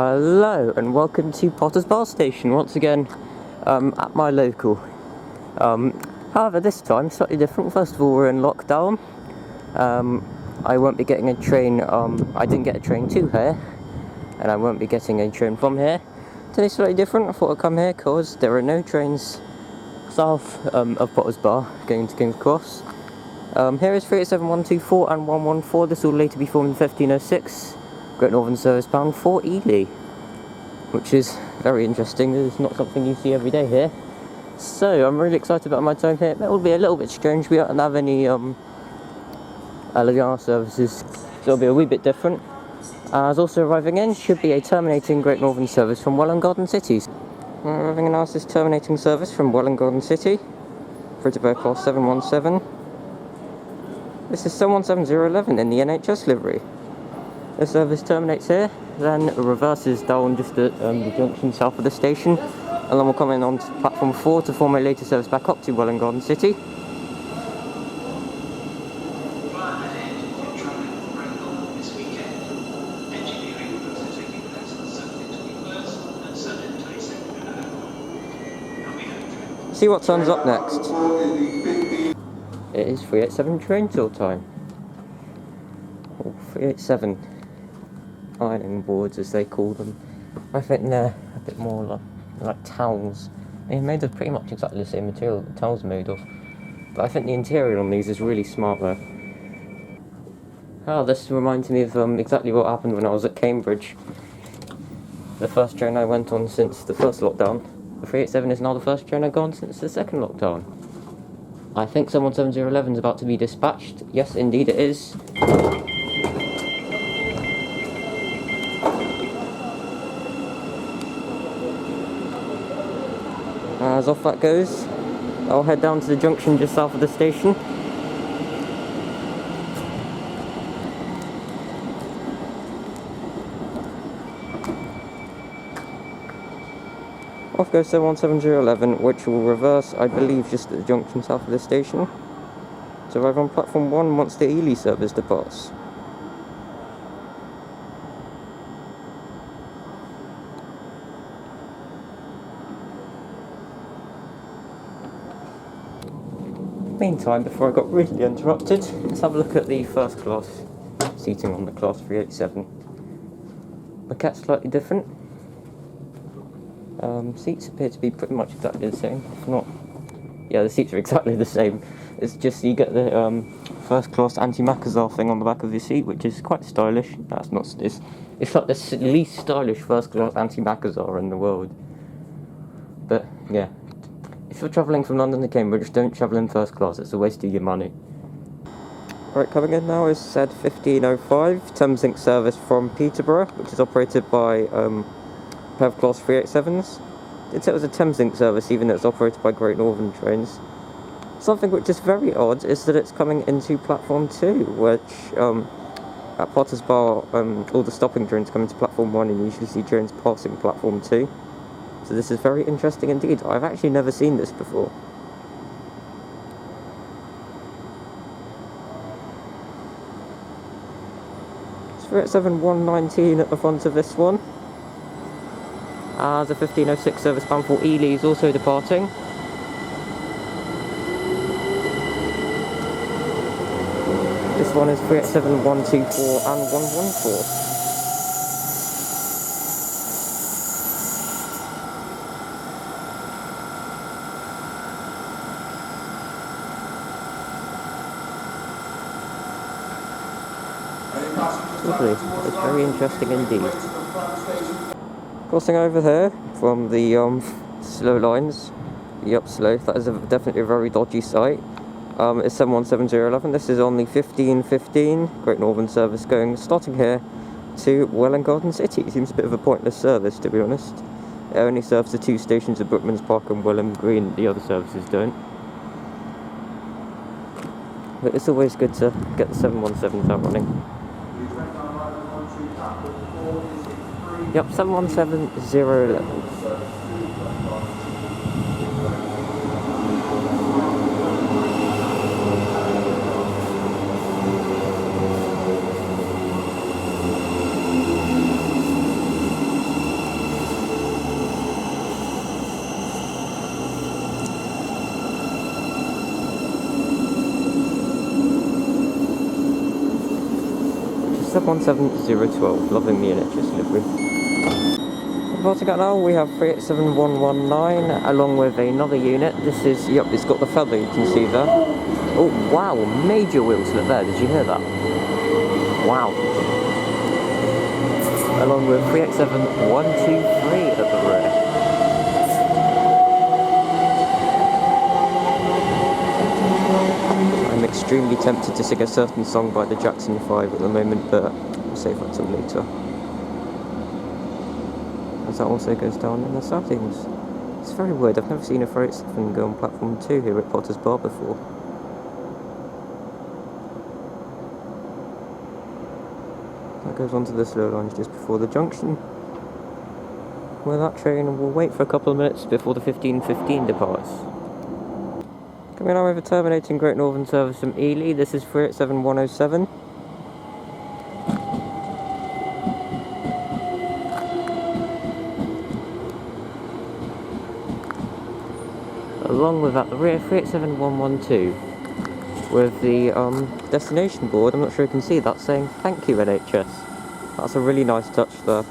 Hello and welcome to Potter's Bar Station once again at my local. However, this time slightly different. First of all, we're in lockdown. I won't be getting a train. I didn't get a train to here, and I won't be getting a train from here. Today's slightly different. I thought I'd come here because there are no trains south of Potter's Bar going to King's Cross. Here is 387-124 and 114. This will later be formed in 1506. Great Northern service bound for Ely, which is very interesting. It's not something you see every day here. So I'm really excited about my time here. It will be a little bit strange. We don't have any LDR services, so it'll be a wee bit different. As also arriving in should be a terminating Great Northern service from Welwyn Garden City. Arriving in is this terminating service from Welwyn Garden City, freighted by class 717. This is 717-011 in the NHS livery. The service terminates here, then reverses down just at the junction south of the station, and then we'll come in on to platform 4 to form a later service back up to Welwyn Garden City. See what turns up next. It is 387 train till time. Or 387. Ironing boards, as they call them. I think they're a bit more like towels. They're made of pretty much exactly the same material that the towels are made of. But I think the interior on these is really smart though. Oh, this reminds me of exactly what happened when I was at Cambridge. The first train I went on since the first lockdown. The 387 is now the first train I've gone since the second lockdown. I think 717-011 is about to be dispatched. Yes, indeed it is. As off that goes, I'll head down to the junction just south of the station. Off goes 717-011, which will reverse, I believe, just at the junction south of the station, to arrive on platform 1 once the Ely service departs. Meantime, before I got really interrupted, let's have a look at the first class seating on the class 387. The cat's slightly different. Seats appear to be pretty much exactly the same, if not, yeah, the seats are exactly the same. It's just you get the first class anti-macassar thing on the back of your seat, which is quite stylish. That's not, it's like the least stylish first class anti-macassar in the world. But yeah, if you're travelling from London to Cambridge, don't travel in first class, it's a waste of your money. Right, coming in now is said 1505 TERMINATIng service from Peterborough, which is operated by PEV class 387s. It was a TERMINATIng service, even though it's operated by Great Northern trains. Something which is very odd is that it's coming into platform 2, which at Potter's Bar, all the stopping trains come into platform 1 and you usually see trains passing platform 2. So this is very interesting indeed. I've actually never seen this before. It's 387-119 at the front of this one. The 1506 service bound for Ely is also departing. This one is 387-124 and 114. Lovely. It's very interesting indeed. Crossing over here from the slow lines, the up slow, that is definitely a very dodgy site. It's 717-011. This is on the 1515 Great Northern service starting here to Welwyn Garden City. It seems a bit of a pointless service, to be honest. It only serves the 2 stations of Brookman's Park and Welwyn Green. The other services don't. But it's always good to get the 717s out running. Yep, 717-011. 717012, loving the NHS livery. Reporting out now, we have 387119 along with another unit. This is, yep, it's got the feather, you can see there. Oh wow, major wheel slip there, did you hear that? Wow. Along with 387123 at the rear. I'm extremely tempted to sing a certain song by the Jackson 5 at the moment, but I'll save that till later. As that also goes down in the settings. It's very weird, I've never seen a 487 go on platform 2 here at Potter's Bar before. That goes onto the slow lines just before the junction, where that train will wait for a couple of minutes before the 1515 departs. Coming on over terminating Great Northern service from Ely, this is 387107. Along with that, the rear 387112 with the destination board. I'm not sure you can see that, saying thank you NHS. That's a really nice touch there.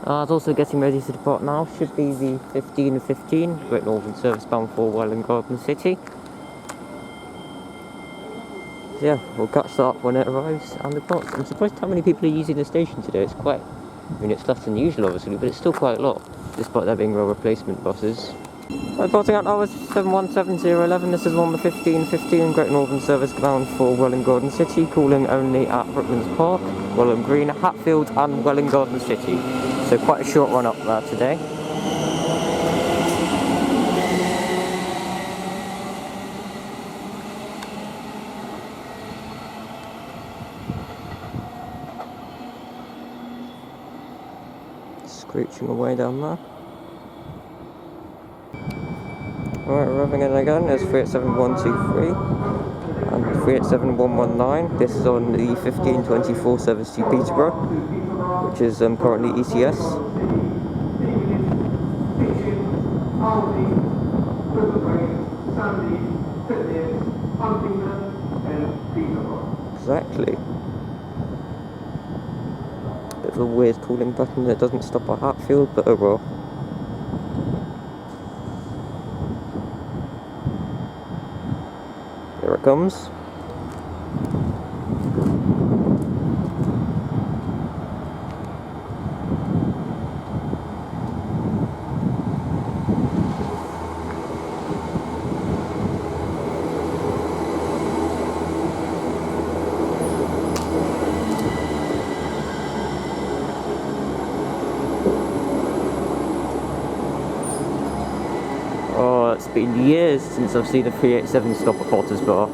It's also getting ready to depart now. Should be the 1515 Great Northern service bound for Welwyn Garden City. So yeah, we'll catch that up when it arrives and departs. I'm surprised how many people are using the station today. It's quite, I mean, it's less than usual obviously, but it's still quite a lot, despite there being rail replacement buses. Reporting out now is 717011. This is on the 1515 Great Northern service bound for Welwyn Garden City, calling only at Brooklands Park, Welham Green, Hatfield and Welwyn Garden City. So quite a short run up there today. Screeching away down there. Alright, revving in again is 387123 and 387119. This is on the 1524 service to Peterborough, which is currently ECS. Exactly. Bit of a weird cooling pattern that doesn't stop at Hatfield, but oh well. Here it comes. Oh, it's been years since I've seen a 387 stop at Potter's Bar.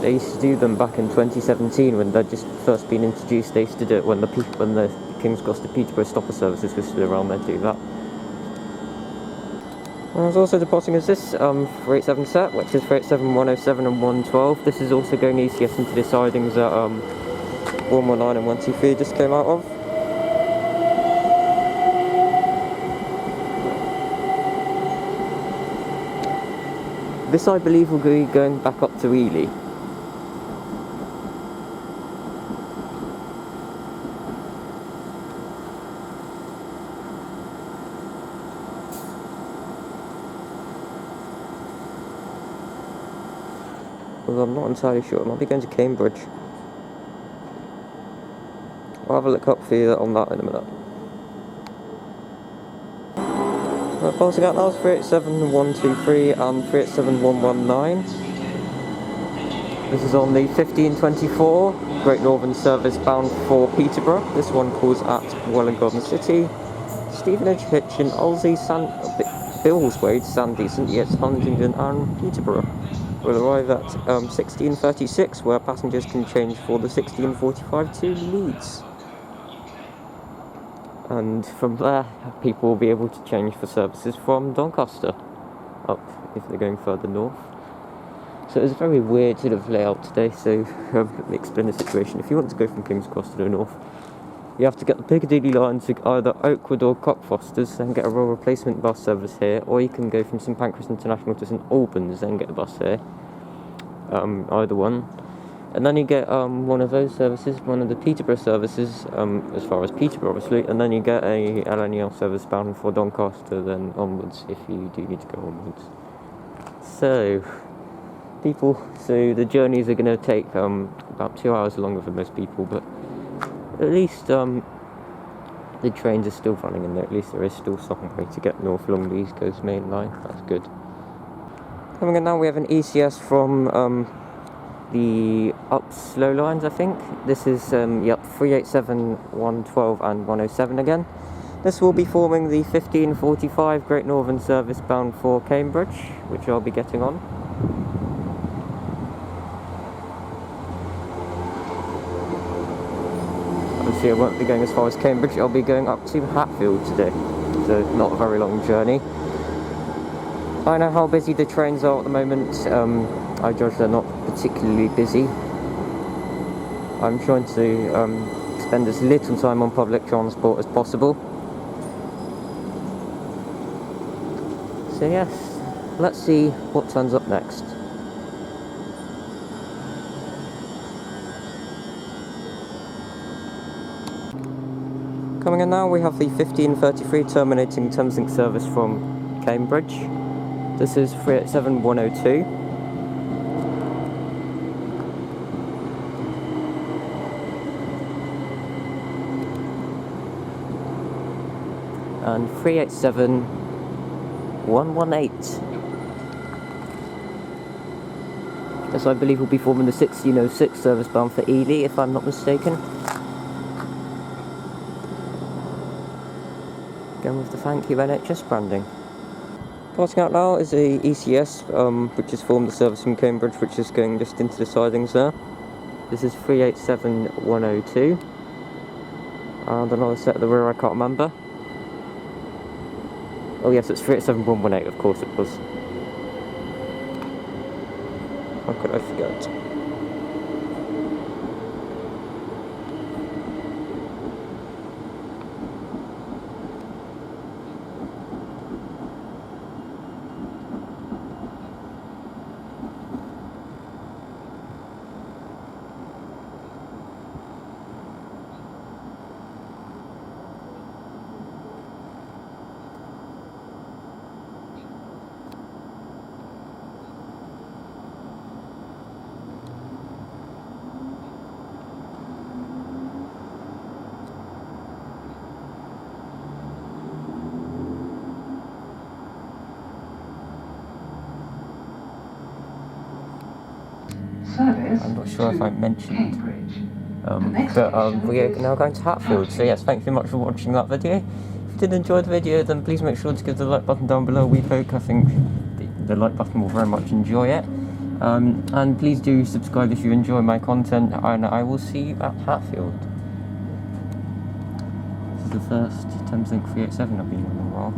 They used to do them back in 2017 when they'd just first been introduced. They used to do it when the King's Cross to Peterborough stopper services were still around. They'd do that. And I was also departing as this 487 set, which is 387107 and 112. This is also going ECS into the sidings that 119 and 123 just came out of. This, I believe, will be going back up to Ely. Well, I'm not entirely sure. It might be going to Cambridge. I'll have a look up for you on that in a minute. Right, passing out now is 387123 and 387119. This is on the 1524 Great Northern service bound for Peterborough. This one calls at Welwyn Garden City, Stevenage, Hitchin, Olsey, Billswade, Sandyston, Yates, Huntingdon and Peterborough. Will arrive at 1636, where passengers can change for the 1645 to Leeds. And from there, people will be able to change for services from Doncaster up if they're going further north. So it's a very weird sort of layout today, so let me explain the situation. If you want to go from King's Cross to the north, you have to get the Piccadilly line to either Oakwood or Cockfosters and get a rail replacement bus service here, or you can go from St Pancras International to St Albans and get the bus here, either one. And then you get one of those services, one of the Peterborough services, as far as Peterborough obviously, and then you get a LNEL service bound for Doncaster, then onwards if you do need to go onwards. So the journeys are going to take about 2 hours longer for most people, but at least the trains are still running, and at least there is still some way to get north along the East Coast main line. That's good. Coming in now, we have an ECS from the up slow lines, I think. This is 387, 112 and 107 again. This will be forming the 1545 Great Northern service bound for Cambridge, which I'll be getting on. Obviously I won't be going as far as Cambridge, I'll be going up to Hatfield today, so not a very long journey. I know how busy the trains are at the moment. I judge they're not particularly busy. I'm trying to spend as little time on public transport as possible. So yes, let's see what turns up next. Coming in now, we have the 1533 terminating TERMINATIng service from Cambridge. This is 387 102. And 387 118. This I believe will be forming the 1606 service bound for Ely, if I'm not mistaken. Again with the thank you NHS branding. Passing out now is a ECS, which has formed the service from Cambridge, which is going just into the sidings there. This is 387 102. And another set at the rear I can't remember. Oh yes, it's 387 118, of course it was. How could I forget? I'm not sure if I mentioned, but we are now going to Hatfield, so yes, thank you very much for watching that video. If you did enjoy the video, then please make sure to give the like button down below. We folk, I think the like button will very much enjoy it. And please do subscribe if you enjoy my content, and I will see you at Hatfield. This is the first TERMINATIng 387 I've been on in a while.